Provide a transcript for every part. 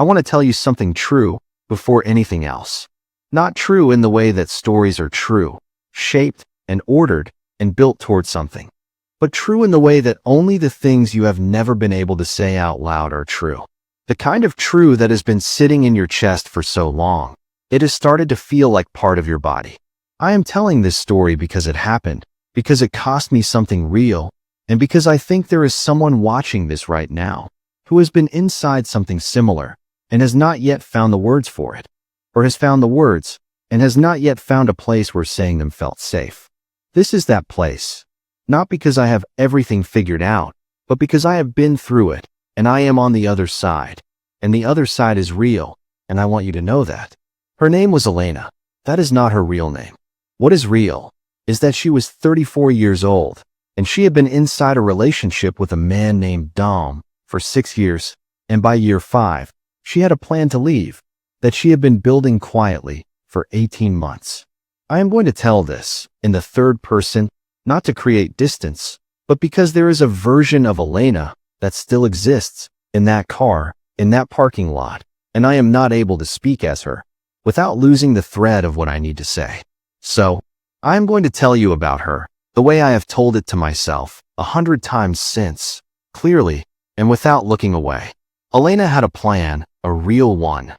I want to tell you something true before anything else. Not true in the way that stories are true, shaped and ordered and built towards something, but true in the way that only the things you have never been able to say out loud are true. The kind of true that has been sitting in your chest for so long, it has started to feel like part of your body. I am telling this story because it happened, because it cost me something real, and because I think there is someone watching this right now who has been inside something similar and has not yet found the words for it, or has found the words and has not yet found a place where saying them felt safe. This is that place, not because I have everything figured out, but because I have been through it and I am on the other side, and the other side is real, and I want you to know that. Her name was Elena. That is not her real name. What is real is that she was 34 years old, and she had been inside a relationship with a man named Dom for 6 years, and by year 5, she had a plan to leave that she had been building quietly for 18 months. I am going to tell this in the third person, not to create distance, but because there is a version of Elena that still exists in that car, in that parking lot, and I am not able to speak as her without losing the thread of what I need to say. So, I am going to tell you about her the way I have told it to myself 100 times since, clearly and without looking away. Elena had a plan, a real one.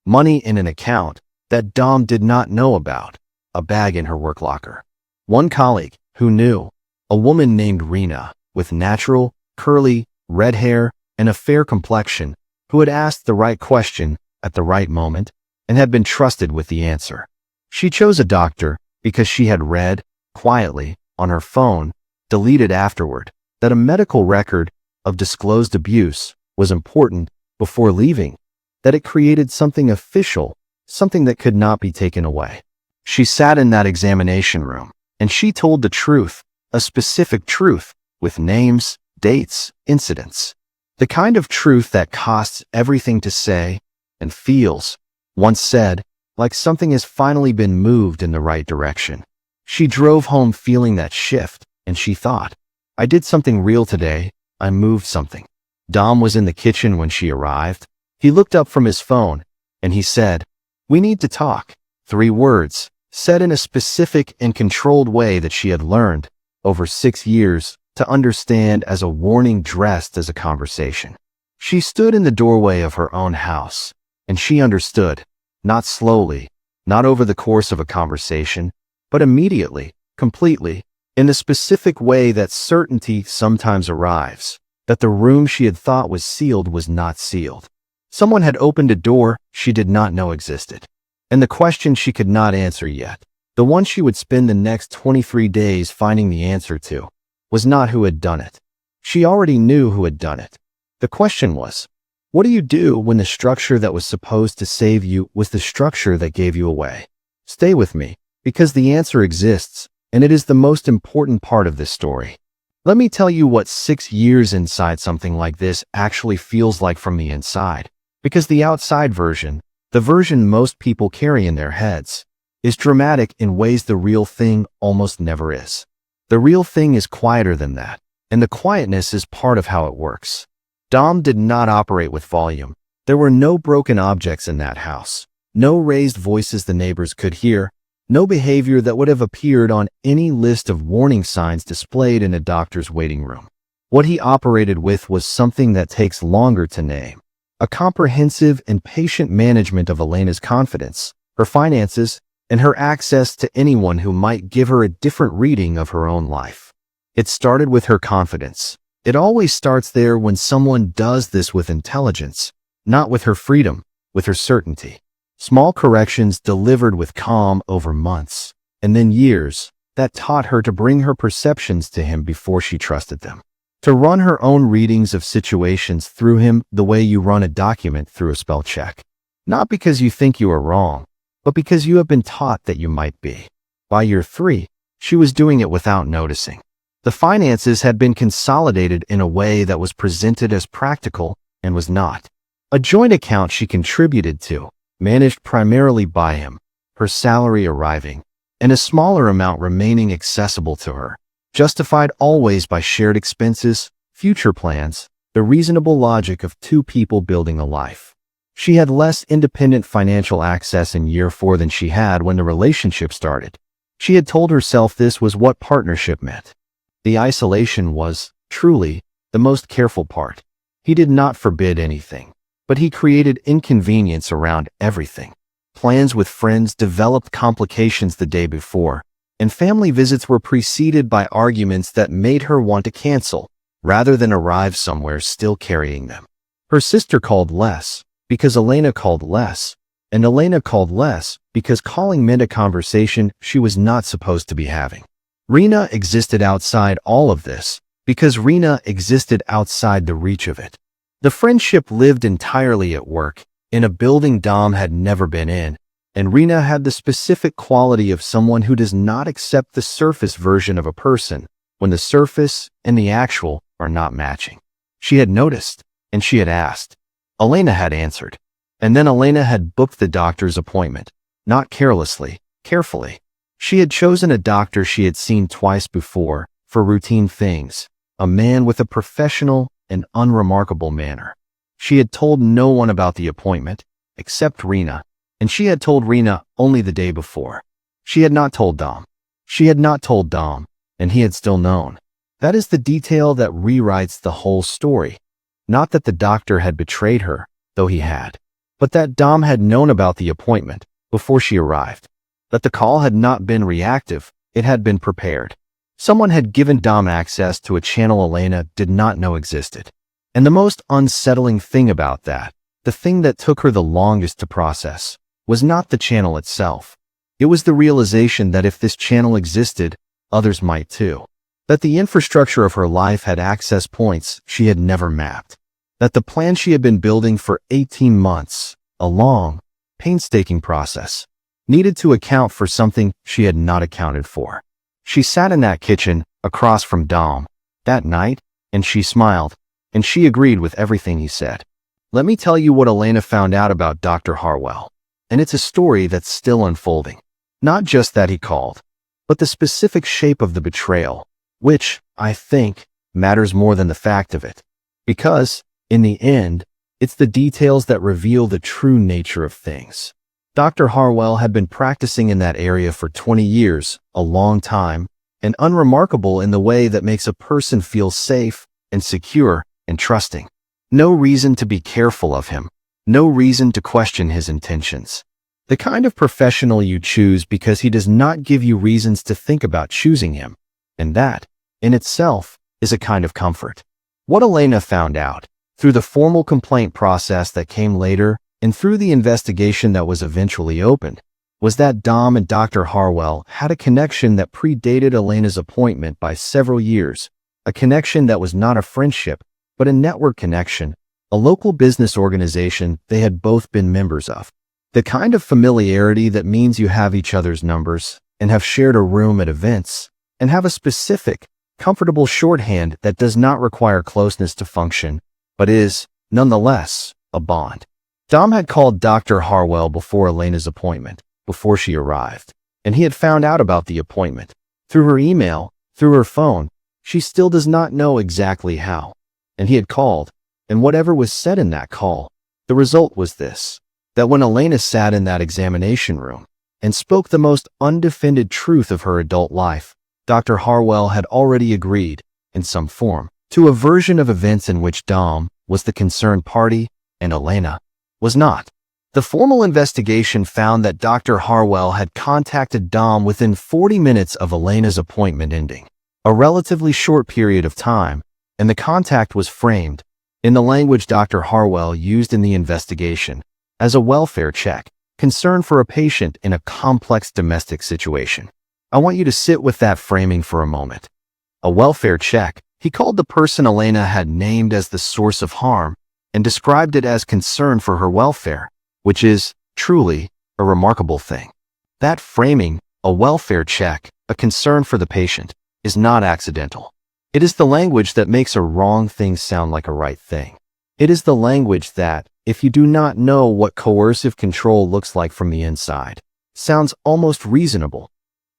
Money in an account that Dom did not know about, a bag in her work locker. One colleague who knew, a woman named Rena, with natural, curly, red hair and a fair complexion, who had asked the right question at the right moment and had been trusted with the answer. She chose a doctor because she had read, quietly, on her phone, deleted afterward, that a medical record of disclosed abuse was important before leaving, that it created something official, something that could not be taken away. She sat in that examination room, and she told the truth, a specific truth, with names, dates, incidents. The kind of truth that costs everything to say and feels, once said, like something has finally been moved in the right direction. She drove home feeling that shift, and she thought, I did something real today, I moved something. Dom was in the kitchen when she arrived. He looked up from his phone, and he said, "We need to talk." 3 words, said in a specific and controlled way that she had learned, over 6 years, to understand as a warning dressed as a conversation. She stood in the doorway of her own house, and she understood, not slowly, not over the course of a conversation, but immediately, completely, in the specific way that certainty sometimes arrives, that the room she had thought was sealed was not sealed. Someone had opened a door she did not know existed. And the question she could not answer yet, the one she would spend the next 23 days finding the answer to, was not who had done it. She already knew who had done it. The question was, what do you do when the structure that was supposed to save you was the structure that gave you away? Stay with me, because the answer exists, and it is the most important part of this story. Let me tell you what 6 years inside something like this actually feels like from the inside, because the outside version, the version most people carry in their heads, is dramatic in ways the real thing almost never is. The real thing is quieter than that, and the quietness is part of how it works. Dom did not operate with volume. There were no broken objects in that house, no raised voices the neighbors could hear, no behavior that would have appeared on any list of warning signs displayed in a doctor's waiting room. What he operated with was something that takes longer to name, a comprehensive and patient management of Elena's confidence, her finances, and her access to anyone who might give her a different reading of her own life. It started with her confidence. It always starts there when someone does this with intelligence, not with her freedom, with her certainty. Small corrections delivered with calm over months, and then years, that taught her to bring her perceptions to him before she trusted them. To run her own readings of situations through him the way you run a document through a spell check. Not because you think you are wrong, but because you have been taught that you might be. By year 3, she was doing it without noticing. The finances had been consolidated in a way that was presented as practical and was not. A joint account she contributed to, managed primarily by him, her salary arriving, and a smaller amount remaining accessible to her, justified always by shared expenses, future plans, the reasonable logic of 2 people building a life. She had less independent financial access in year 4 than she had when the relationship started. She had told herself this was what partnership meant. The isolation was, truly, the most careful part. He did not forbid anything, but he created inconvenience around everything. Plans with friends developed complications the day before, and family visits were preceded by arguments that made her want to cancel, rather than arrive somewhere still carrying them. Her sister called less, because Elena called less, and Elena called less because calling meant a conversation she was not supposed to be having. Rena existed outside all of this, because Rena existed outside the reach of it. The friendship lived entirely at work, in a building Dom had never been in, and Rena had the specific quality of someone who does not accept the surface version of a person when the surface and the actual are not matching. She had noticed, and she had asked. Elena had answered, and then Elena had booked the doctor's appointment, not carelessly, carefully. She had chosen a doctor she had seen twice before for routine things, a man with a professional and unremarkable manner. She had told no one about the appointment, except Rena, and she had told Rena only the day before. She had not told Dom. She had not told Dom, and he had still known. That is the detail that rewrites the whole story. Not that the doctor had betrayed her, though he had, but that Dom had known about the appointment before she arrived. That the call had not been reactive, it had been prepared. Someone had given Dom access to a channel Elena did not know existed. And the most unsettling thing about that, the thing that took her the longest to process, was not the channel itself. It was the realization that if this channel existed, others might too. That the infrastructure of her life had access points she had never mapped. That the plan she had been building for 18 months, a long, painstaking process, needed to account for something she had not accounted for. She sat in that kitchen, across from Dom, that night, and she smiled, and she agreed with everything he said. Let me tell you what Elena found out about Dr. Harwell, and it's a story that's still unfolding. Not just that he called, but the specific shape of the betrayal, which, I think, matters more than the fact of it. Because, in the end, it's the details that reveal the true nature of things. Dr. Harwell had been practicing in that area for 20 years, a long time, and unremarkable in the way that makes a person feel safe and secure and trusting. No reason to be careful of him. No reason to question his intentions. The kind of professional you choose because he does not give you reasons to think about choosing him. And that, in itself, is a kind of comfort. What Elena found out, through the formal complaint process that came later and through the investigation that was eventually opened, was that Dom and Dr. Harwell had a connection that predated Elena's appointment by several years, a connection that was not a friendship, but a network connection, a local business organization they had both been members of. The kind of familiarity that means you have each other's numbers and have shared a room at events and have a specific, comfortable shorthand that does not require closeness to function, but is, nonetheless, a bond. Dom had called Dr. Harwell before Elena's appointment, before she arrived, and he had found out about the appointment. Through her email, through her phone, she still does not know exactly how. And he had called, and whatever was said in that call, the result was this, that when Elena sat in that examination room and spoke the most undefended truth of her adult life, Dr. Harwell had already agreed, in some form, to a version of events in which Dom was the concerned party and Elena was not. The formal investigation found that Dr. Harwell had contacted Dom within 40 minutes of Elena's appointment ending, a relatively short period of time, and the contact was framed, in the language Dr. Harwell used in the investigation, as a welfare check, concern for a patient in a complex domestic situation. I want you to sit with that framing for a moment. A welfare check, he called the person Elena had named as the source of harm and described it as concern for her welfare, which is, truly, a remarkable thing. That framing, a welfare check, a concern for the patient, is not accidental. It is the language that makes a wrong thing sound like a right thing. It is the language that, if you do not know what coercive control looks like from the inside, sounds almost reasonable,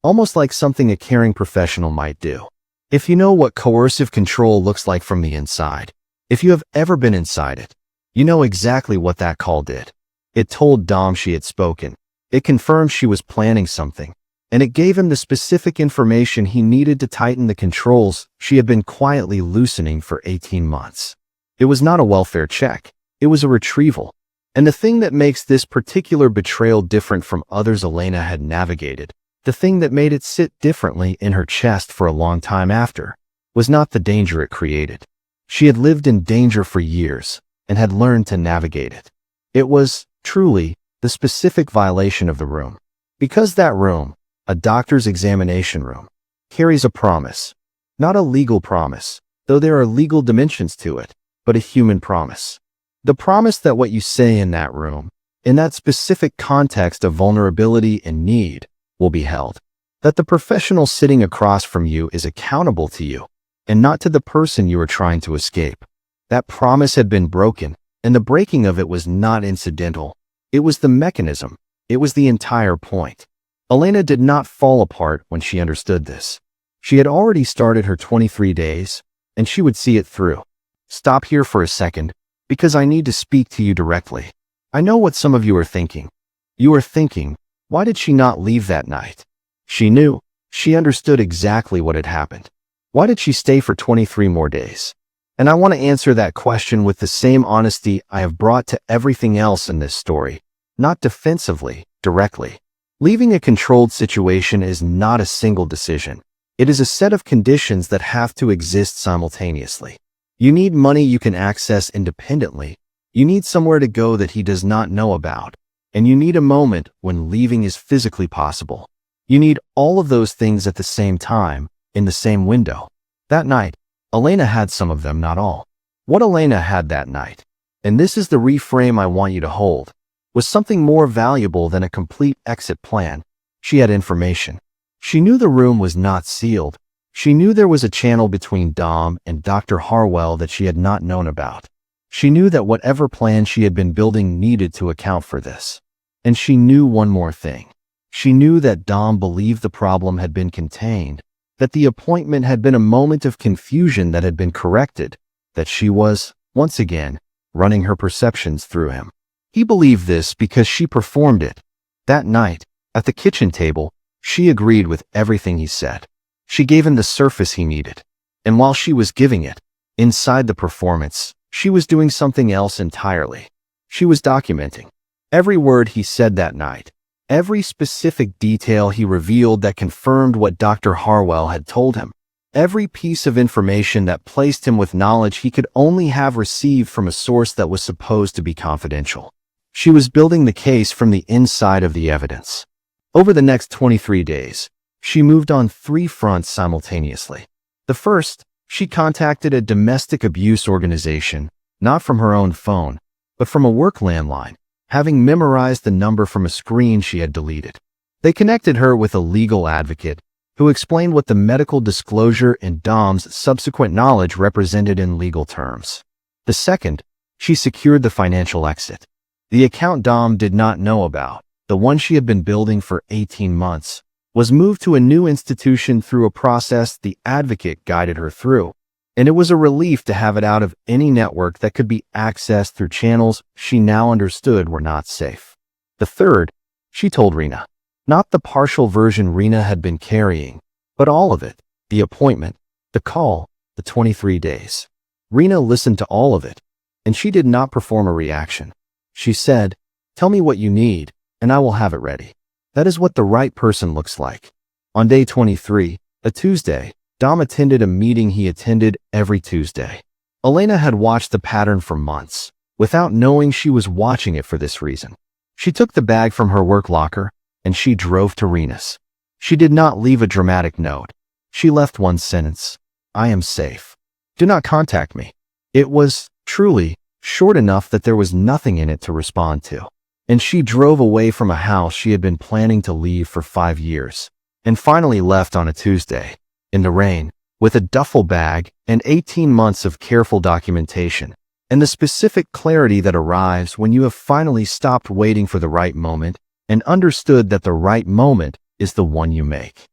almost like something a caring professional might do. If you know what coercive control looks like from the inside, if you have ever been inside it, You know exactly what that call did. It told Dom she had spoken. It confirmed she was planning something. And it gave him the specific information he needed to tighten the controls she had been quietly loosening for 18 months. It was not a welfare check. It was a retrieval. And the thing that makes this particular betrayal different from others Elena had navigated, the thing that made it sit differently in her chest for a long time after, was not the danger it created. She had lived in danger for years and had learned to navigate it. It was, truly, the specific violation of the room. Because that room, a doctor's examination room, carries a promise. Not a legal promise, though there are legal dimensions to it, but a human promise. The promise that what you say in that room, in that specific context of vulnerability and need, will be held. That the professional sitting across from you is accountable to you, and not to the person you are trying to escape. That promise had been broken, and the breaking of it was not incidental. It was the mechanism. It was the entire point. Elena did not fall apart when she understood this. She had already started her 23 days, and she would see it through. Stop here for a second, because I need to speak to you directly. I know what some of you are thinking. You are thinking, why did she not leave that night? She knew. She understood exactly what had happened. Why did she stay for 23 more days? And I want to answer that question with the same honesty I have brought to everything else in this story, not defensively, directly. Leaving a controlled situation is not a single decision. It is a set of conditions that have to exist simultaneously. You need money you can access independently. You need somewhere to go that he does not know about. And you need a moment when leaving is physically possible. You need all of those things at the same time, in the same window. That night, Elena had some of them, not all. What Elena had that night, and this is the reframe I want you to hold, was something more valuable than a complete exit plan. She had information. She knew the room was not sealed. She knew there was a channel between Dom and Dr. Harwell that she had not known about. She knew that whatever plan she had been building needed to account for this. And she knew one more thing. She knew that Dom believed the problem had been contained, that the appointment had been a moment of confusion that had been corrected, that she was, once again, running her perceptions through him. He believed this because she performed it. That night, at the kitchen table, she agreed with everything he said. She gave him the surface he needed. And while she was giving it, inside the performance, she was doing something else entirely. She was documenting every word he said that night, every specific detail he revealed that confirmed what Dr. Harwell had told him, every piece of information that placed him with knowledge he could only have received from a source that was supposed to be confidential. She was building the case from the inside of the evidence. Over the next 23 days, she moved on 3 fronts simultaneously. The first, she contacted a domestic abuse organization, not from her own phone, but from a work landline, having memorized the number from a screen she had deleted. They connected her with a legal advocate who explained what the medical disclosure and Dom's subsequent knowledge represented in legal terms. The second, she secured the financial exit. The account Dom did not know about, the one she had been building for 18 months, was moved to a new institution through a process the advocate guided her through, and it was a relief to have it out of any network that could be accessed through channels she now understood were not safe. The third, she told Rena. Not the partial version Rena had been carrying, but all of it, the appointment, the call, the 23 days. Rena listened to all of it, and she did not perform a reaction. She said, "Tell me what you need, and I will have it ready." That is what the right person looks like. On day 23, a Tuesday, Dom attended a meeting he attended every Tuesday. Elena had watched the pattern for months, without knowing she was watching it for this reason. She took the bag from her work locker, and she drove to Rena's. She did not leave a dramatic note. She left one sentence: "I am safe. Do not contact me." It was, truly, short enough that there was nothing in it to respond to. And she drove away from a house she had been planning to leave for 5 years, and finally left on a Tuesday, in the rain, with a duffel bag and 18 months of careful documentation, and the specific clarity that arrives when you have finally stopped waiting for the right moment and understood that the right moment is the one you make.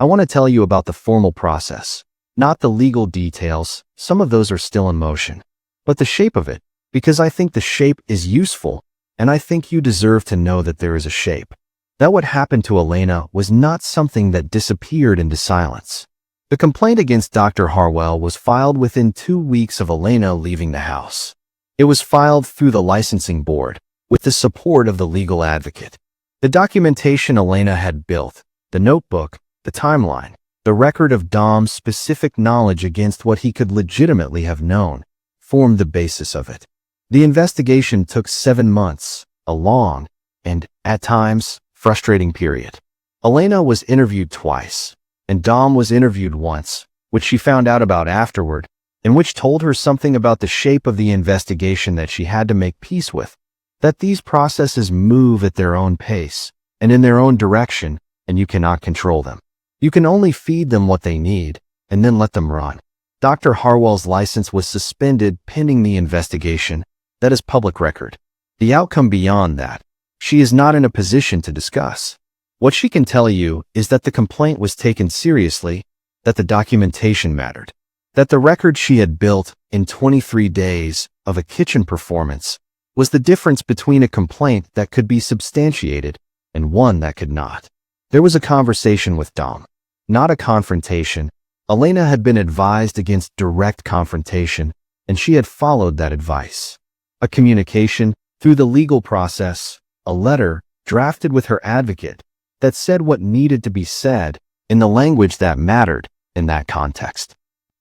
I want to tell you about the formal process, not the legal details. Some of those are still in motion, but the shape of it, because I think the shape is useful, and I think you deserve to know that there is a shape. That what happened to Elena was not something that disappeared into silence. The complaint against Dr. Harwell was filed within 2 weeks of Elena leaving the house. It was filed through the licensing board, with the support of the legal advocate. The documentation Elena had built, the notebook, the timeline, the record of Dom's specific knowledge against what he could legitimately have known, formed the basis of it. The investigation took 7 months, a long, and, at times, frustrating period. Elena was interviewed twice, and Dom was interviewed once, which she found out about afterward, and which told her something about the shape of the investigation that she had to make peace with, that these processes move at their own pace and in their own direction, and you cannot control them. You can only feed them what they need, and then let them run. Dr. Harwell's license was suspended pending the investigation. That is public record. The outcome beyond that, she is not in a position to discuss. What she can tell you is that the complaint was taken seriously, that the documentation mattered, that the record she had built in 23 days of a kitchen performance was the difference between a complaint that could be substantiated and one that could not. There was a conversation with Dom, not a confrontation. Elena had been advised against direct confrontation, and she had followed that advice. A communication through the legal process, a letter drafted with her advocate that said what needed to be said in the language that mattered in that context.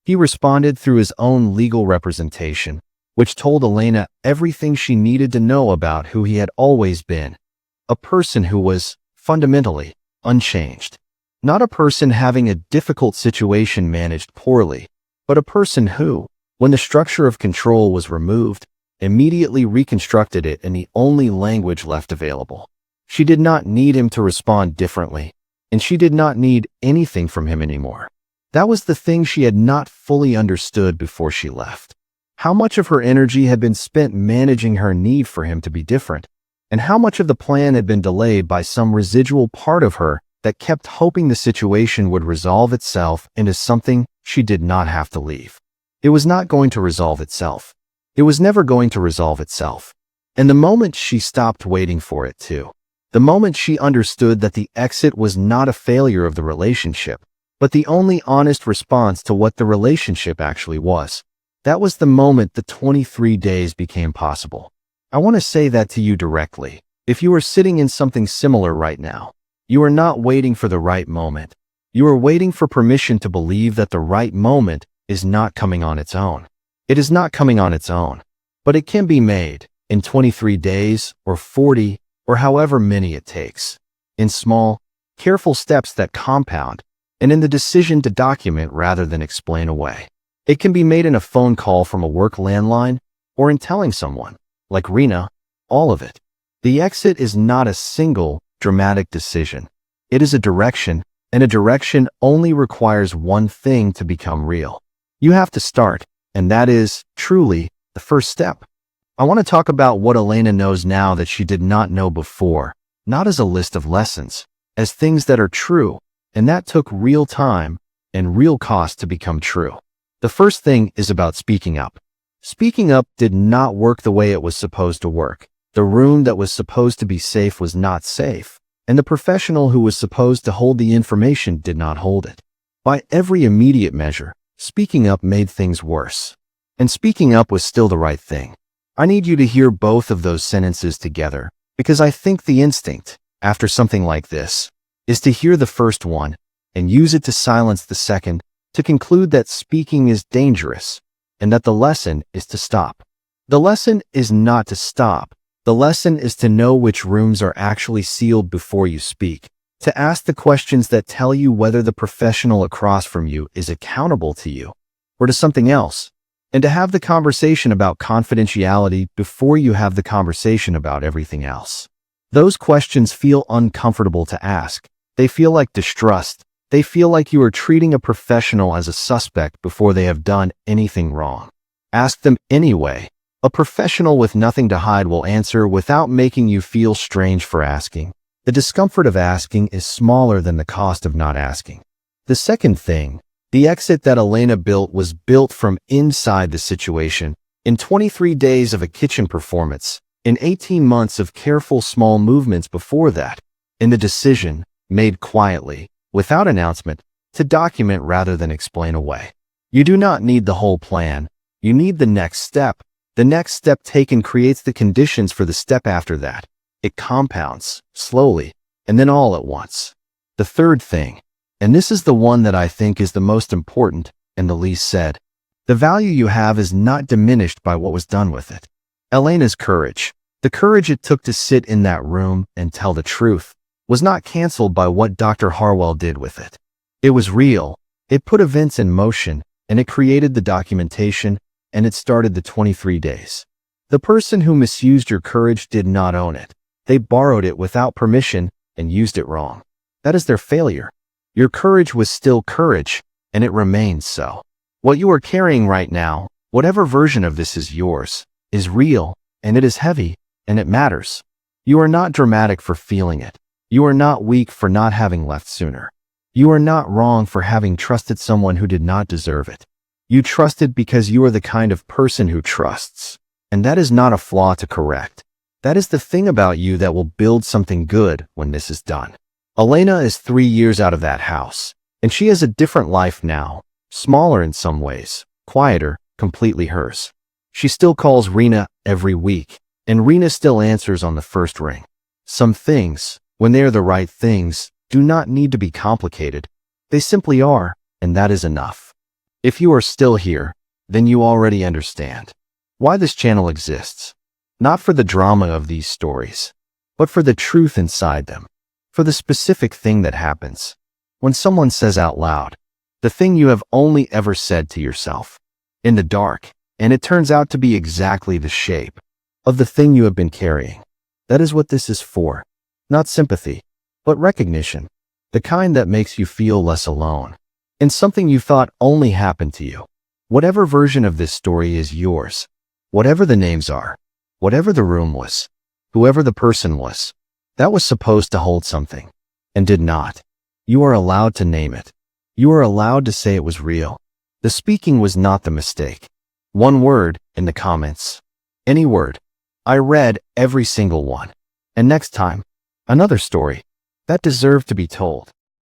He responded through his own legal representation, which told Elena everything she needed to know about who he had always been, a person who was, fundamentally, unchanged. Not a person having a difficult situation managed poorly, but a person who, when the structure of control was removed, immediately reconstructed it in the only language left available. She did not need him to respond differently, and she did not need anything from him anymore. That was the thing she had not fully understood before she left. How much of her energy had been spent managing her need for him to be different, and how much of the plan had been delayed by some residual part of her that kept hoping the situation would resolve itself into something she did not have to leave. It was not going to resolve itself. It was never going to resolve itself. And the moment she stopped waiting for it to, the moment she understood that the exit was not a failure of the relationship, but the only honest response to what the relationship actually was, that was the moment the 23 days became possible. I want to say that to you directly. If you are sitting in something similar right now, you are not waiting for the right moment. You are waiting for permission to believe that the right moment is not coming on its own. It is not coming on its own, but it can be made in 23 days or 40 or however many it takes, in small, careful steps that compound, and in the decision to document rather than explain away. It can be made in a phone call from a work landline or in telling someone, like Rena, all of it. The exit is not a single, dramatic decision. It is a direction, and a direction only requires one thing to become real. You have to start, and that is, truly, the first step. I want to talk about what Elena knows now that she did not know before, not as a list of lessons, as things that are true, and that took real time and real cost to become true. The first thing is about speaking up. Speaking up did not work the way it was supposed to work. The room that was supposed to be safe was not safe, and the professional who was supposed to hold the information did not hold it. By every immediate measure, speaking up made things worse. And speaking up was still the right thing. I need you to hear both of those sentences together, because I think the instinct, after something like this, is to hear the first one and use it to silence the second, to conclude that speaking is dangerous and that the lesson is to stop. The lesson is not to stop. The lesson is to know which rooms are actually sealed before you speak, to ask the questions that tell you whether the professional across from you is accountable to you or to something else, and to have the conversation about confidentiality before you have the conversation about everything else. Those questions feel uncomfortable to ask. They feel like distrust. They feel like you are treating a professional as a suspect before they have done anything wrong. Ask them anyway. A professional with nothing to hide will answer without making you feel strange for asking. The discomfort of asking is smaller than the cost of not asking. The second thing, the exit that Elena built was built from inside the situation. In 23 days of a kitchen performance, in 18 months of careful small movements before that, in the decision, made quietly, without announcement, to document rather than explain away. You do not need the whole plan. You need the next step. The next step taken creates the conditions for the step after that. It compounds, slowly, and then all at once. The third thing, and this is the one that I think is the most important and the least said, the value you have is not diminished by what was done with it. Elena's courage, the courage it took to sit in that room and tell the truth, was not canceled by what Dr. Harwell did with it. It was real. It put events in motion, and it created the documentation, and it started the 23 days. The person who misused your courage did not own it. They borrowed it without permission and used it wrong. That is their failure. Your courage was still courage, and it remains so. What you are carrying right now, whatever version of this is yours, is real, and it is heavy, and it matters. You are not dramatic for feeling it. You are not weak for not having left sooner. You are not wrong for having trusted someone who did not deserve it. You trusted because you are the kind of person who trusts. And that is not a flaw to correct. That is the thing about you that will build something good when this is done. Elena is 3 years out of that house, and she has a different life now, smaller in some ways, quieter, completely hers. She still calls Rena every week, and Rena still answers on the first ring. Some things, when they are the right things, do not need to be complicated. They simply are, and that is enough. If you are still here, then you already understand why this channel exists. Not for the drama of these stories, but for the truth inside them. For the specific thing that happens when someone says out loud the thing you have only ever said to yourself in the dark, and it turns out to be exactly the shape of the thing you have been carrying. That is what this is for. Not sympathy, but recognition. The kind that makes you feel less alone in something you thought only happened to you. Whatever version of this story is yours, whatever the names are, whatever the room was, whoever the person was, that was supposed to hold something, and did not. You are allowed to name it. You are allowed to say it was real. The speaking was not the mistake. One word in the comments. Any word. I read every single one. And next time, another story that deserved to be told.